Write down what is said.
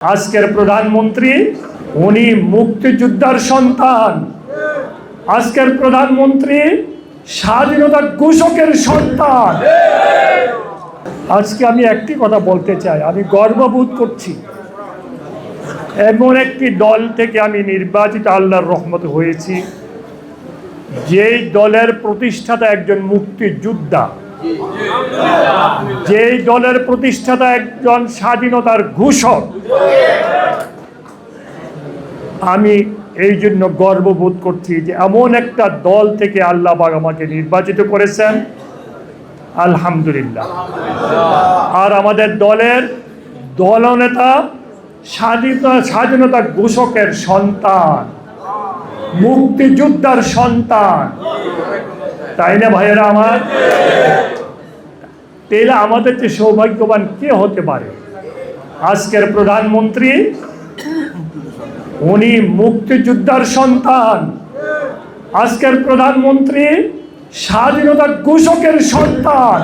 আজকের প্রধানমন্ত্রী উনি মুক্তিযোদ্ধার সন্তান। আজকের প্রধানমন্ত্রী স্বাধীনতা ঘোষকের সন্তান। আজকে আমি একটি কথা বলতে চাই, আমি গর্ববোধ করছি এমন একটি দল থেকে আমি নির্বাচিত আল্লাহর রহমতে হয়েছি, যেই দলের প্রতিষ্ঠাতা একজন মুক্তিযোদ্ধা, যেই দলের প্রতিষ্ঠাতা একজন স্বাধীনতার ঘোষক। আমি এই জন্য গর্ববোধ করছি যে এমন একটা দল থেকে আল্লাহ পাক আমাকে নির্বাচিত করেছেন, আলহামদুলিল্লাহ। আর আমাদের দলের দলনেতা স্বাধীনতা ঘোষকের সন্তান, মুক্তিযোদ্ধার সন্তান, তাই না ভাইয়েরা আমার? তাহলে আমাদের যে সৌভাগ্যবান কে হতে পারে? আজকের প্রধানমন্ত্রী উনি মুক্তিযোদ্ধার সন্তান। আজকের প্রধানমন্ত্রী স্বাধীনতা ঘোষকের সন্তান।